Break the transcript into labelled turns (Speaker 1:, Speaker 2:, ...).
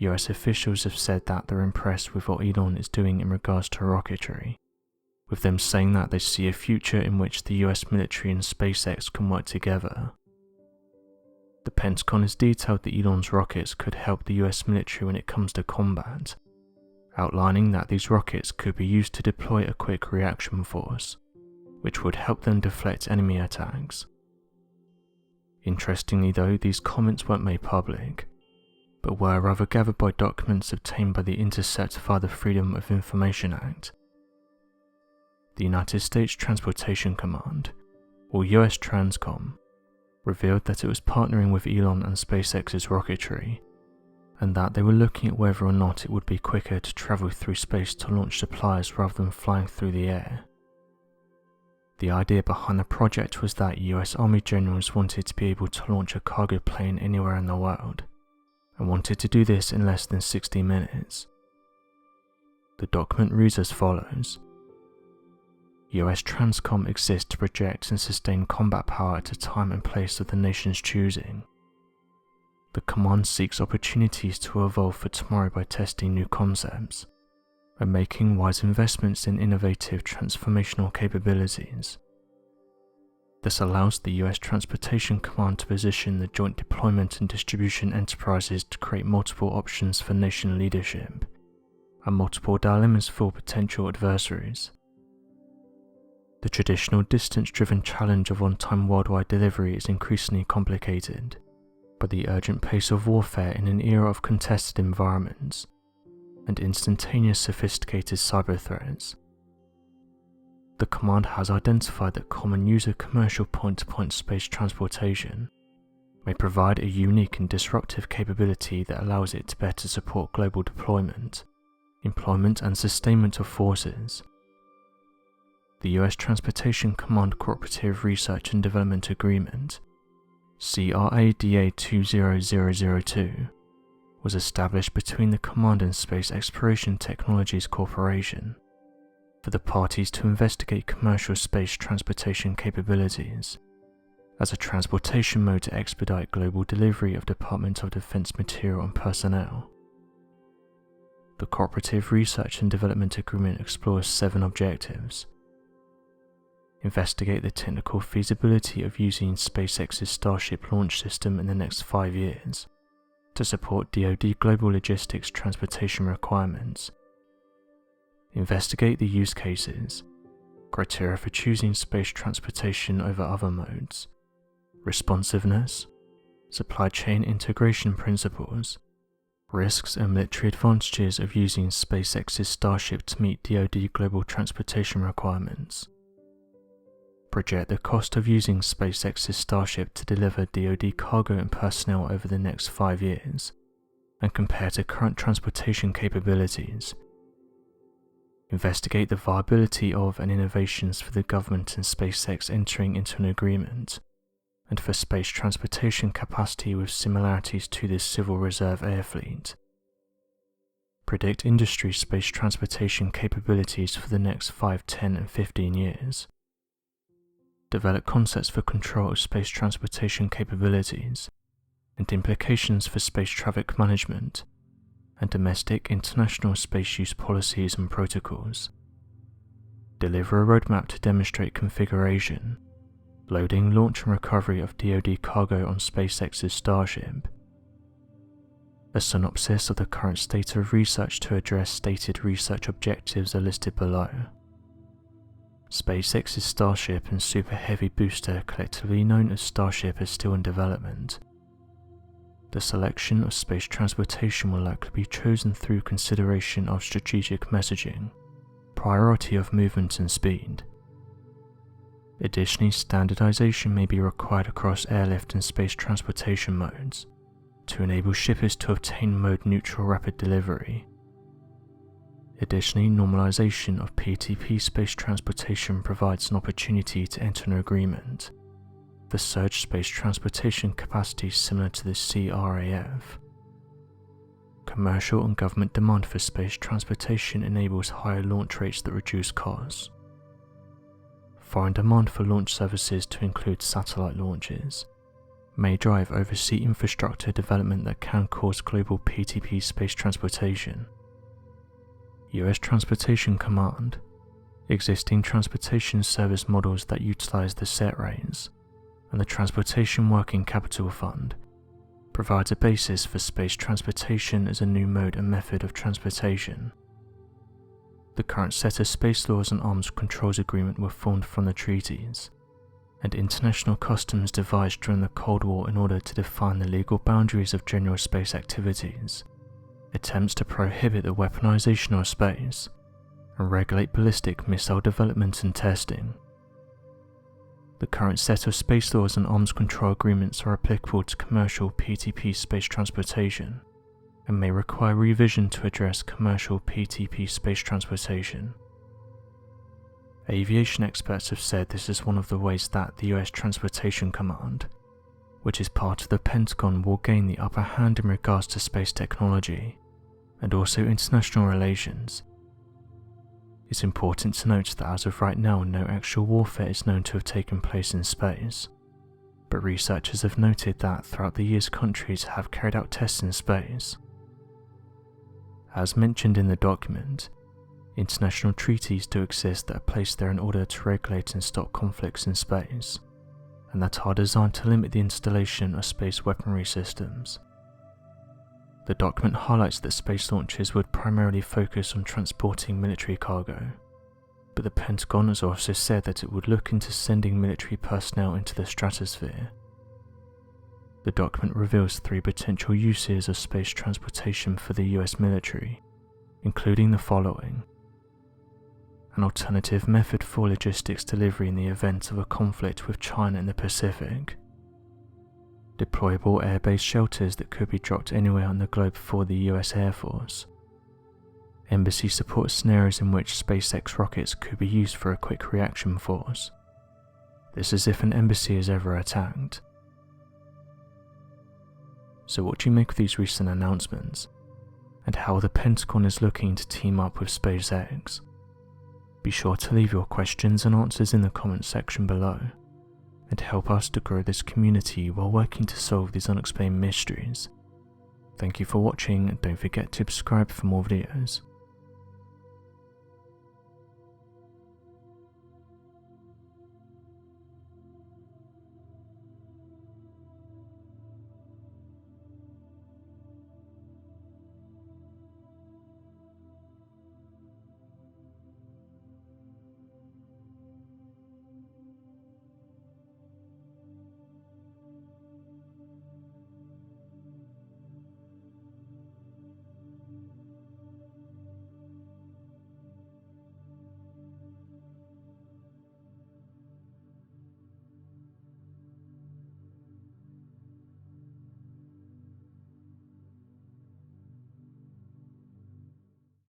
Speaker 1: US officials have said that they're impressed with what Elon is doing in regards to rocketry, with them saying that they see a future in which the US military and SpaceX can work together. The Pentagon has detailed that Elon's rockets could help the US military when it comes to combat, outlining that these rockets could be used to deploy a quick reaction force, which would help them deflect enemy attacks. Interestingly though, these comments weren't made public, but were rather gathered by documents obtained by the Intercept via the Freedom of Information Act. The United States Transportation Command, or US Transcom, revealed that it was partnering with Elon and SpaceX's rocketry, and that they were looking at whether or not it would be quicker to travel through space to launch supplies rather than flying through the air. The idea behind the project was that US Army generals wanted to be able to launch a cargo plane anywhere in the world, and wanted to do this in less than 60 minutes. The document reads as follows: US Transcom exists to project and sustain combat power at a time and place of the nation's choosing. The command seeks opportunities to evolve for tomorrow by testing new concepts and making wise investments in innovative transformational capabilities. This allows the US Transportation Command to position the joint deployment and distribution enterprises to create multiple options for nation leadership and multiple dilemmas for potential adversaries. The traditional distance-driven challenge of on-time worldwide delivery is increasingly complicated by the urgent pace of warfare in an era of contested environments and instantaneous sophisticated cyber threats. The command has identified that common user commercial point-to-point space transportation may provide a unique and disruptive capability that allows it to better support global deployment, employment and sustainment of forces. The US Transportation Command Cooperative Research and Development Agreement, CRADA 20002, was established between the Command and Space Exploration Technologies Corporation for the parties to investigate commercial space transportation capabilities as a transportation mode to expedite global delivery of Department of Defense material and personnel. The Cooperative Research and Development Agreement explores 7 objectives. Investigate the technical feasibility of using SpaceX's Starship launch system in the next 5 years to support DoD global logistics transportation requirements. Investigate the use cases, criteria for choosing space transportation over other modes, responsiveness, supply chain integration principles, risks and military advantages of using SpaceX's Starship to meet DoD global transportation requirements. Project the cost of using SpaceX's Starship to deliver DoD cargo and personnel over the next 5 years, and compare to current transportation capabilities. Investigate the viability of and innovations for the government and SpaceX entering into an agreement, and for space transportation capacity with similarities to the Civil Reserve Air Fleet. Predict industry space transportation capabilities for the next 5, 10 and 15 years. Develop concepts for control of space transportation capabilities and implications for space traffic management and domestic international space use policies and protocols. Deliver a roadmap to demonstrate configuration, loading, launch and recovery of DoD cargo on SpaceX's Starship. A synopsis of the current state of research to address stated research objectives are listed below. SpaceX's Starship and Super Heavy booster, collectively known as Starship, is still in development. The selection of space transportation will likely be chosen through consideration of strategic messaging, priority of movement and speed. Additionally, standardization may be required across airlift and space transportation modes to enable shippers to obtain mode-neutral rapid delivery. Additionally, normalization of PTP space transportation provides an opportunity to enter an agreement for surge space transportation capacity similar to the CRAF. Commercial and government demand for space transportation enables higher launch rates that reduce costs. Foreign demand for launch services to include satellite launches, may drive overseas infrastructure development that can cause global PTP space transportation. US Transportation Command, existing transportation service models that utilize the set rates, and the Transportation Working Capital Fund provides a basis for space transportation as a new mode and method of transportation. The current set of space laws and arms controls agreement were formed from the treaties, and international customs devised during the Cold War in order to define the legal boundaries of general space activities, attempts to prohibit the weaponization of space, and regulate ballistic missile development and testing. The current set of space laws and arms control agreements are applicable to commercial PTP space transportation, and may require revision to address commercial PTP space transportation. Aviation experts have said this is one of the ways that the US Transportation Command, which is part of the Pentagon, will gain the upper hand in regards to space technology, and also international relations. It's important to note that as of right now, no actual warfare is known to have taken place in space, but researchers have noted that throughout the years countries have carried out tests in space. As mentioned in the document, international treaties do exist that are placed there in order to regulate and stop conflicts in space, and that are designed to limit the installation of space weaponry systems. The document highlights that space launches would primarily focus on transporting military cargo, but the Pentagon has also said that it would look into sending military personnel into the stratosphere. The document reveals 3 potential uses of space transportation for the US military, including the following: an alternative method for logistics delivery in the event of a conflict with China in the Pacific, deployable air-based shelters that could be dropped anywhere on the globe for the US Air Force, embassy support scenarios in which SpaceX rockets could be used for a quick reaction force. This is if an embassy is ever attacked. So what do you make of these recent announcements, and how the Pentagon is looking to team up with SpaceX? Be sure to leave your questions and answers in the comments section below, and help us to grow this community while working to solve these unexplained mysteries. Thank you for watching, and don't forget to subscribe for more videos.